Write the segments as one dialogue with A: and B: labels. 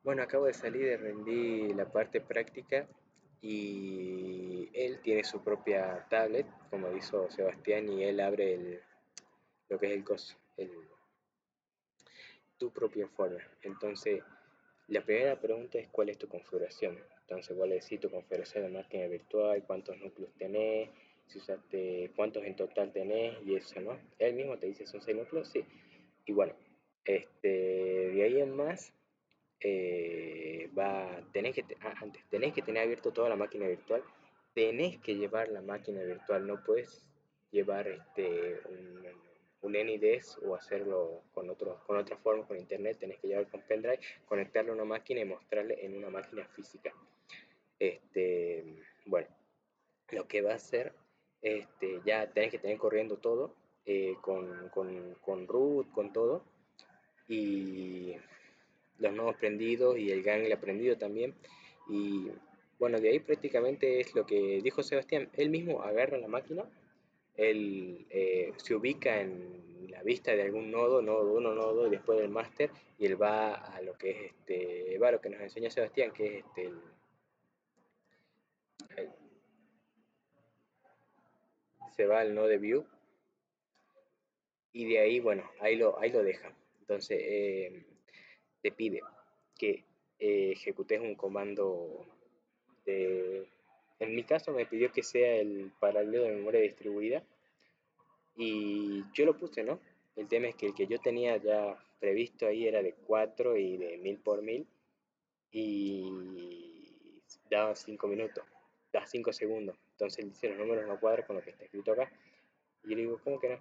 A: Bueno, acabo de salir y rendí la parte práctica y él tiene su propia tablet, como hizo Sebastián, y él abre lo que es tu propio informe. Entonces, la primera pregunta es cuál es tu configuración. Entonces, vos le decís tu configuración de máquina virtual, cuántos núcleos tenés, si usaste, cuántos en total tenés y eso, ¿no? Él mismo te dice, ¿son 6 núcleos? Sí. Y bueno, de ahí en más, antes, tenés que tener abierto toda la máquina virtual, tenés que llevar la máquina virtual, no puedes llevar un NIDES o hacerlo con otra forma, con internet, tenés que llevar con pendrive, conectarlo a una máquina y mostrarle en una máquina física. Este, bueno, lo que va a hacer, ya tenés que tener corriendo todo, con root, con todo, y los nodos prendidos y el gangle prendido también. Y bueno, de ahí prácticamente es lo que dijo Sebastián. Él mismo agarra la máquina, él se ubica en la vista de algún nodo, nodo uno nodo, y después del máster, y él va a lo que es va a lo que nos enseñó Sebastián, que es se va al nodo view, y de ahí, bueno, ahí lo deja. Entonces, te pide que ejecutes un comando de... En mi caso me pidió que sea el paralelo de memoria distribuida y yo lo puse, ¿no? El tema es que el que yo tenía ya previsto ahí era de 4 y de 1000 por 1000 y daba 5 minutos, da 5 segundos. Entonces dice los números no cuadran con lo que está escrito acá. Y yo le digo, ¿cómo que no?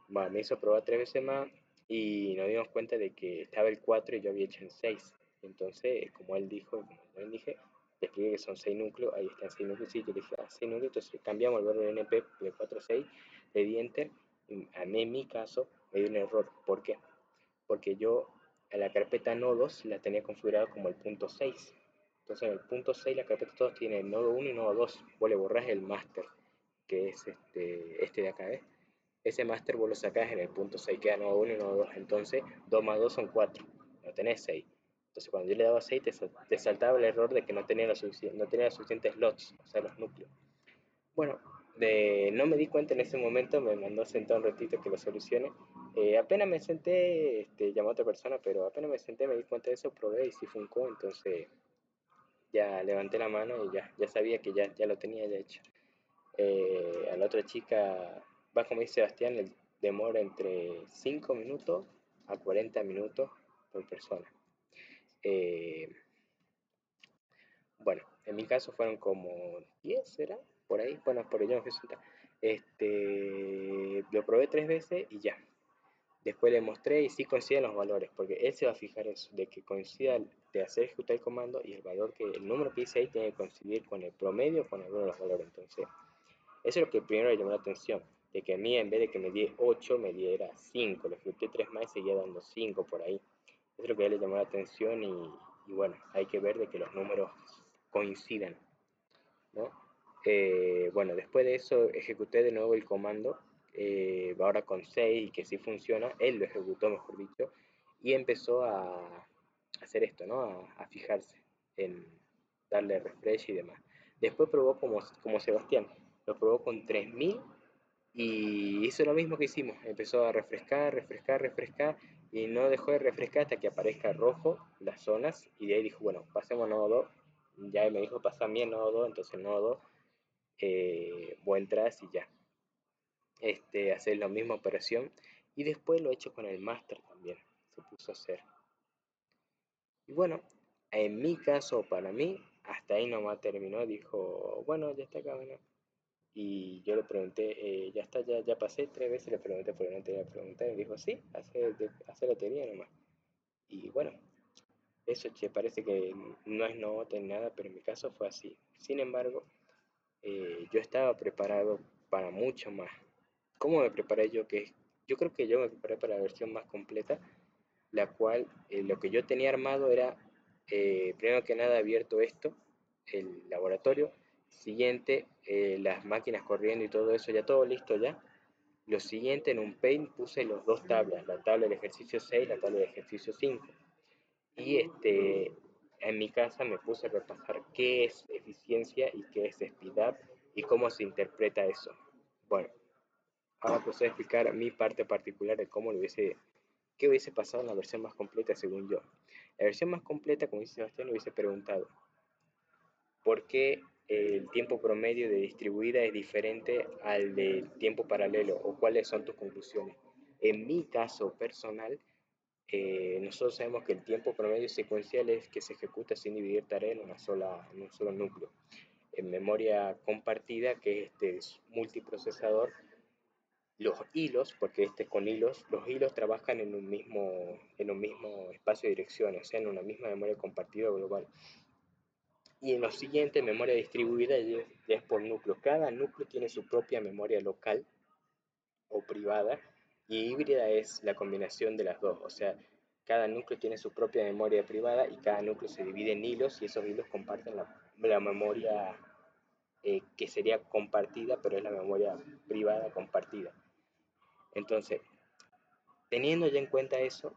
A: Bueno, me hizo probar 3 veces más y nos dimos cuenta de que estaba el 4 y yo había hecho en 6. Entonces, como él dijo, como yo le dije, le expliqué que son 6 núcleos, ahí están 6 núcleos, sí, yo le dije, 6 núcleos, entonces cambiamos el verbo de NP de 4 a 6, le di enter, y a mí en mi caso me dio un error. ¿Por qué? Porque yo a la carpeta nodos la tenía configurada como el punto 6. Entonces en el punto 6 la carpeta todos tiene nodo uno y nodo 2. Vos le borrás el master, que es de acá, ¿ves? Ese master vos lo sacás en el punto 6, queda nodo uno y nodo 2. Entonces 2 más 2 son 4, no tenés 6. Entonces cuando yo le daba 6 te saltaba el error de que no tenía los suficientes slots, o sea, los núcleos. Bueno, no me di cuenta en ese momento, me mandó a sentar un ratito que lo solucione. Apenas me senté, llamó a otra persona, pero apenas me senté me di cuenta de eso, probé y sí funcó, entonces ya levanté la mano y ya sabía que ya lo tenía ya hecho. A la otra chica, va como dice Sebastián, el demora entre 5 minutos a 40 minutos por persona. Eh, bueno, en mi caso fueron como 10, ¿será? Por ahí, bueno, por ello me fui a sentar. Lo probé 3 veces y ya. Después le mostré y sí coinciden los valores, porque él se va a fijar eso, de que coincida de hacer ejecutar el comando y el número que dice ahí tiene que coincidir con el promedio con alguno de los valores. Entonces, eso es lo que primero le llamó la atención, de que a mí en vez de que me diera 8, me diera 5, le ejecuté 3 más y seguía dando 5 por ahí. Eso es lo que a él le llamó la atención y bueno, hay que ver de que los números coincidan, ¿no? Bueno, después de eso ejecuté de nuevo el comando, ahora con 6 y que sí funciona, él lo ejecutó mejor dicho, y empezó a hacer esto, ¿no? A fijarse en darle refresh y demás. Después probó como Sebastián, lo probó con 3000 y hizo lo mismo que hicimos, empezó a refrescar, refrescar, refrescar y no dejó de refrescar hasta que aparezca rojo las zonas y de ahí dijo, bueno, pasemos a nodo 2, ya me dijo pasa bien nodo 2, entonces nodo 2, vos entras y ya, hacer la misma operación y después lo he hecho con el master también, se puso a hacer. Y bueno, en mi caso, para mí, hasta ahí nomás terminó, dijo, bueno, ya está acá, bueno. Y yo le pregunté, ya está, ya pasé 3 veces, le pregunté por qué no tenía que preguntar, y dijo, sí, hace la teoría nomás. Y bueno, eso che, parece que no es nota ni nada, pero en mi caso fue así. Sin embargo, yo estaba preparado para mucho más. ¿Cómo me preparé yo? Yo creo que yo me preparé para la versión más completa, la cual lo que yo tenía armado era, primero que nada, abierto esto, el laboratorio, siguiente, las máquinas corriendo y todo eso, ya todo listo ya. Lo siguiente, en un Paint puse los dos tablas, la tabla del ejercicio 6 y la tabla del ejercicio 5. Y en mi casa me puse a repasar qué es eficiencia y qué es speedup y cómo se interpreta eso. Bueno, ahora pues voy a explicar mi parte particular de qué hubiese pasado en la versión más completa según yo. La versión más completa, como dice Sebastián, hubiese preguntado por qué el tiempo promedio de distribuida es diferente al del tiempo paralelo o cuáles son tus conclusiones. En mi caso personal, nosotros sabemos que el tiempo promedio secuencial es que se ejecuta sin dividir tarea en un solo núcleo. En memoria compartida, que es multiprocesador, los hilos, porque con hilos, los hilos trabajan en un mismo espacio de direcciones, o sea, en una misma memoria compartida global. Y en lo siguiente, memoria distribuida ya es por núcleo. Cada núcleo tiene su propia memoria local o privada, y híbrida es la combinación de las dos. O sea, cada núcleo tiene su propia memoria privada y cada núcleo se divide en hilos y esos hilos comparten la memoria que sería compartida, pero es la memoria privada compartida. Entonces, teniendo ya en cuenta eso,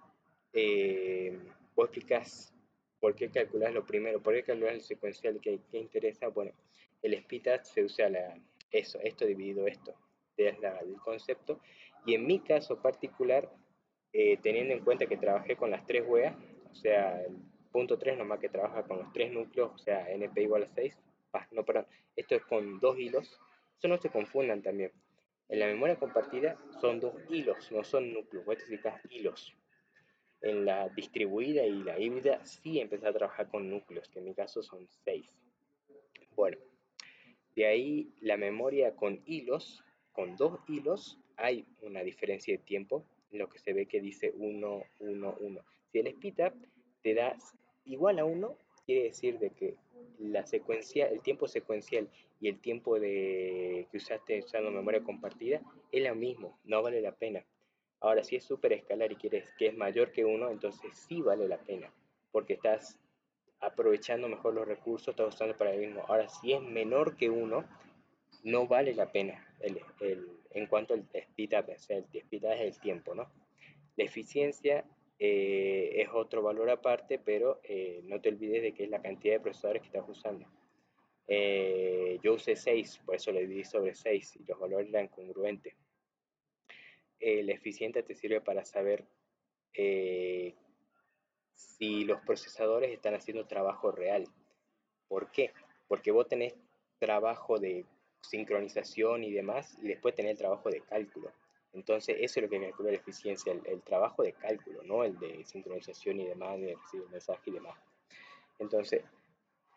A: vos explicás por qué calculás lo primero, por qué calculás el secuencial que interesa. Bueno, el speedup se usa esto dividido esto, es el concepto. Y en mi caso particular, teniendo en cuenta que trabajé con las tres weas, o sea, el punto 3 nomás que trabaja con los tres núcleos, o sea, NP igual a 6, no, perdón, esto es con dos hilos, eso no se confundan también. En la memoria compartida son dos hilos, no son núcleos, vos necesitas hilos. En la distribuida y la híbrida sí empecé a trabajar con núcleos, que en mi caso son 6. Bueno, de ahí la memoria con hilos, con dos hilos, hay una diferencia de tiempo, en lo que se ve que dice 1, 1, 1. Si el speedup te da igual a 1, quiere decir de que el tiempo secuencial y el tiempo que usaste usando memoria compartida es lo mismo, no vale la pena. Ahora, si es súper escalar y quieres que es mayor que 1, entonces sí vale la pena, porque estás aprovechando mejor los recursos, estás usando el paralelismo. Ahora, si es menor que 1, no vale la pena en cuanto al speed up, o sea, el speed up es el tiempo, ¿no? La eficiencia es otro valor aparte, pero no te olvides de que es la cantidad de procesadores que estás usando. Yo usé 6, por eso lo dividí sobre 6 y los valores eran congruentes. La eficiencia te sirve para saber eh, si los procesadores están haciendo trabajo real. ¿Por qué? Porque vos tenés trabajo de sincronización y demás, y después tenés el trabajo de cálculo. Entonces, eso es lo que calcula la eficiencia, el trabajo de cálculo, no el de sincronización y demás, de recibir mensaje y demás. Entonces,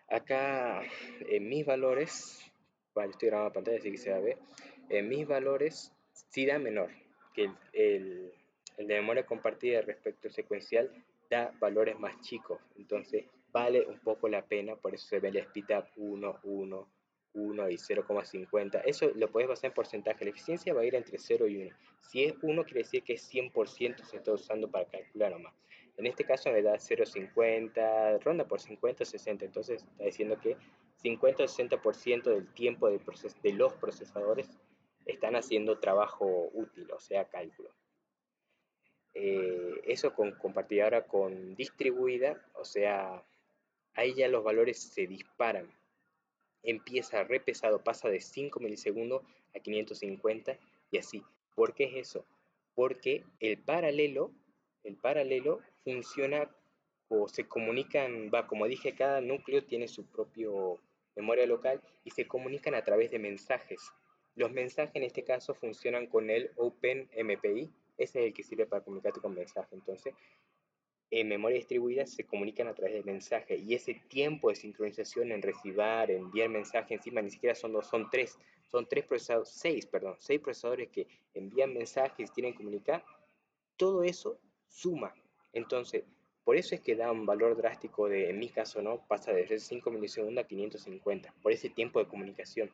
A: acá en mis valores, vale, estoy grabando la pantalla así que se va a ver, en mis valores sí da menor, que el de memoria compartida respecto al secuencial da valores más chicos, entonces vale un poco la pena, por eso se ve el speedup 1, 1, 1 y 0,50. Eso lo puedes basar en porcentaje, la eficiencia va a ir entre 0 y 1. Si es 1 quiere decir que 100% se está usando para calcular nomás. En este caso me da 0,50, ronda por 50, 60. Entonces está diciendo que 50 o 60% del tiempo de los procesadores están haciendo trabajo útil, o sea, cálculo. Eso compartir ahora con distribuida, o sea, ahí ya los valores se disparan. Empieza re pesado, pasa de 5 milisegundos a 550 y así. ¿Por qué es eso? Porque el paralelo funciona o se comunican, como dije, cada núcleo tiene su propio memoria local y se comunican a través de mensajes. Los mensajes en este caso funcionan con el OpenMPI, ese es el que sirve para comunicarte con mensajes. Entonces, en memoria distribuida se comunican a través de mensajes y ese tiempo de sincronización en recibir, enviar mensaje encima ni siquiera son dos, son tres procesadores, seis procesadores que envían mensajes y tienen que comunicar, todo eso suma. Entonces, por eso es que da un valor drástico en mi caso, ¿no? Pasa de 5 milisegundos a 550, por ese tiempo de comunicación.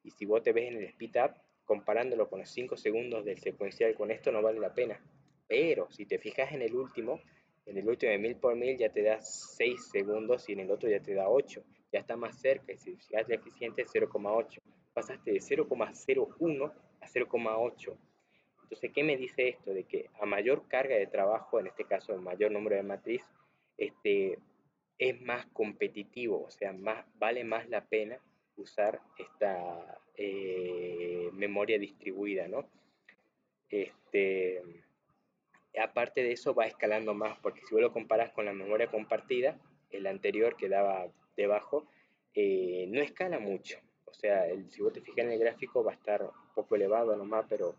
A: Y si vos te ves en el speed up, comparándolo con los 5 segundos del secuencial con esto, no vale la pena. Pero si te fijas en el último de 1000 por 1000 ya te da 6 segundos y en el otro ya te da 8. Ya está más cerca y si fijas la eficiente es 0,8. Pasaste de 0,01 a 0,8. Entonces, ¿qué me dice esto? De que a mayor carga de trabajo, en este caso, mayor número de matriz, este, es más competitivo, o sea, vale más la pena usar esta memoria distribuida, ¿no? Este, aparte de eso va escalando más, porque si vos lo comparás con la memoria compartida, el anterior que daba debajo, no escala mucho. O sea, si vos te fijas en el gráfico va a estar un poco elevado nomás, pero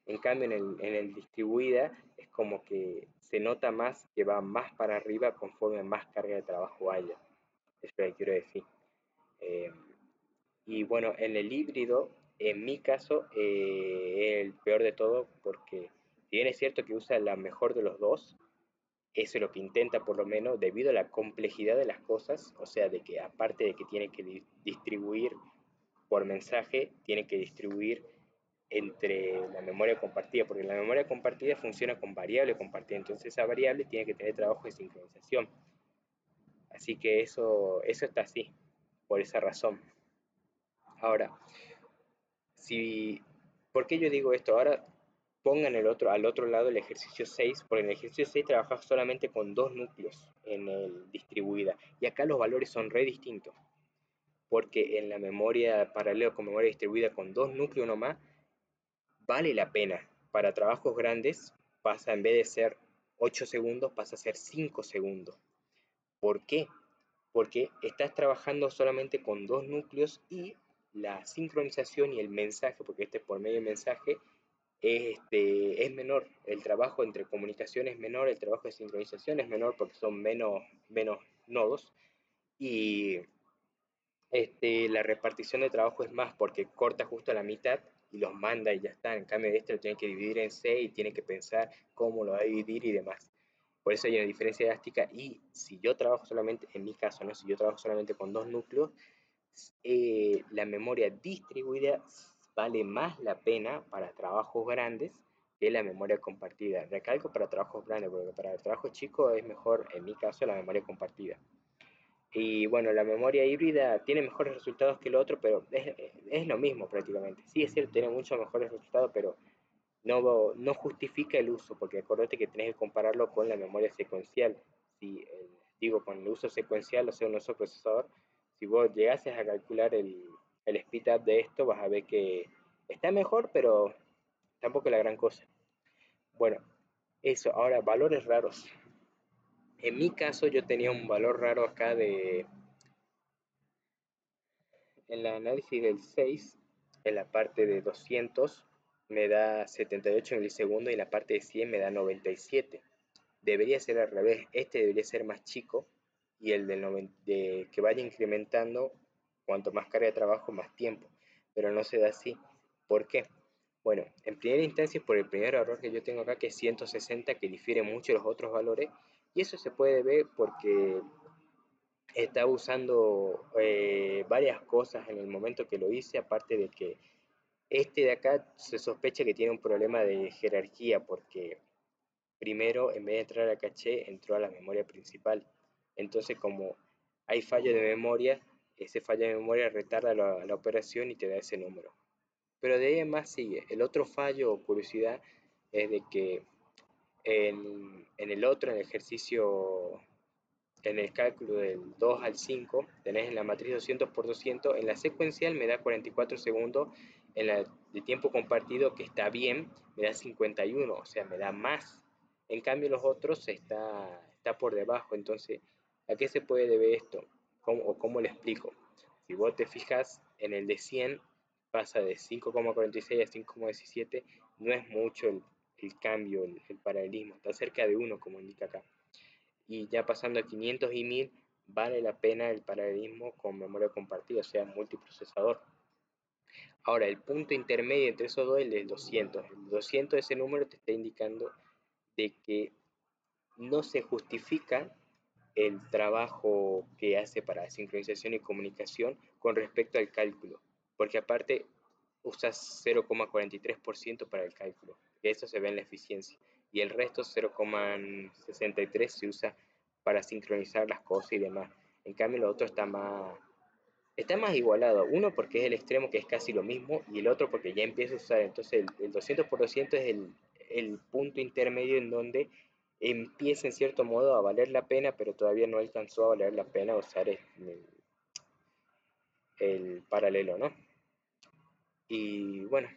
A: en cambio en el distribuida es como que se nota más que va más para arriba conforme más carga de trabajo haya. Es lo que quiero decir. Eh, y bueno, en el híbrido, en mi caso, es el peor de todo porque si bien es cierto que usa la mejor de los dos, eso es lo que intenta por lo menos debido a la complejidad de las cosas, o sea, de que aparte de que tiene que distribuir por mensaje, tiene que distribuir entre la memoria compartida, porque la memoria compartida funciona con variable compartida, entonces esa variable tiene que tener trabajo de sincronización. Así que eso está así, por esa razón. Ahora, si, ¿por qué yo digo esto? Ahora pongan al otro lado el ejercicio 6, porque en el ejercicio 6 trabajas solamente con dos núcleos en el distribuida, y acá los valores son re distintos, porque en la memoria paralela con memoria distribuida con dos núcleos nomás, vale la pena. Para trabajos grandes pasa en vez de ser 8 segundos, pasa a ser 5 segundos. ¿Por qué? Porque estás trabajando solamente con dos núcleos y la sincronización y el mensaje, porque este es por medio de mensaje, es menor. El trabajo entre comunicación es menor, el trabajo de sincronización es menor porque son menos nodos y la repartición de trabajo es más porque corta justo a la mitad y los manda y ya está. En cambio, este lo tiene que dividir en C y tiene que pensar cómo lo va a dividir y demás. Por eso hay una diferencia drástica y si yo trabajo solamente, en mi caso, ¿no? Si yo trabajo solamente con dos núcleos, la memoria distribuida vale más la pena para trabajos grandes que la memoria compartida. Recalco para trabajos grandes, porque para trabajos chicos es mejor, en mi caso, la memoria compartida. Y bueno, la memoria híbrida tiene mejores resultados que el otro, pero es lo mismo prácticamente. Sí, es cierto, tiene muchos mejores resultados, pero no justifica el uso, porque acuérdate que tenés que compararlo con la memoria secuencial. Si, digo, con el uso secuencial, o sea, un uso procesador, si vos llegases a calcular el speed up de esto, vas a ver que está mejor, pero tampoco es la gran cosa. Bueno, eso, ahora, valores raros. En mi caso, yo tenía un valor raro acá en el análisis del 6, en la parte de 200, me da 78 milisegundos y en la parte de 100 me da 97. Debería ser al revés, este debería ser más chico y el que vaya incrementando cuanto más carga de trabajo, más tiempo, pero no se da así. ¿Por qué? Bueno, en primera instancia por el primer error que yo tengo acá, que es 160, que difiere mucho de los otros valores, y eso se puede ver porque estaba usando varias cosas en el momento que lo hice, aparte de que este de acá se sospecha que tiene un problema de jerarquía, porque primero, en vez de entrar a caché, entró a la memoria principal. Entonces, como hay fallo de memoria, ese fallo de memoria retarda la operación y te da ese número. Pero de ahí en más sigue. El otro fallo o curiosidad es de que en el otro, en el ejercicio, en el cálculo del 2 al 5, tenés en la matriz 200 por 200, en la secuencial me da 44 segundos, en la de tiempo compartido, que está bien, me da 51, o sea, me da más. En cambio, los otros está por debajo. Entonces, ¿a qué se puede deber esto? ¿Cómo le explico? Si vos te fijas, en el de 100 pasa de 5,46 a 5,17, no es mucho el cambio, el paralelismo, está cerca de 1, como indica acá. Y ya pasando a 500 y 1000, vale la pena el paralelismo con memoria compartida, o sea, multiprocesador. Ahora, el punto intermedio entre esos dos es el del 200. El 200, ese número te está indicando de que no se justifica el trabajo que hace para sincronización y comunicación con respecto al cálculo, porque aparte usas 0,43% para el cálculo, y eso se ve en la eficiencia, y el resto 0,63 se usa para sincronizar las cosas y demás. En cambio, lo otro está más igualado. Uno porque es el extremo que es casi lo mismo y el otro porque ya empieza a usar. Entonces el 200 por 200 es el punto intermedio en donde empieza en cierto modo a valer la pena, pero todavía no alcanzó a valer la pena usar el paralelo, ¿no? Y bueno,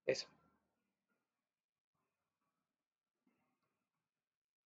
A: eso.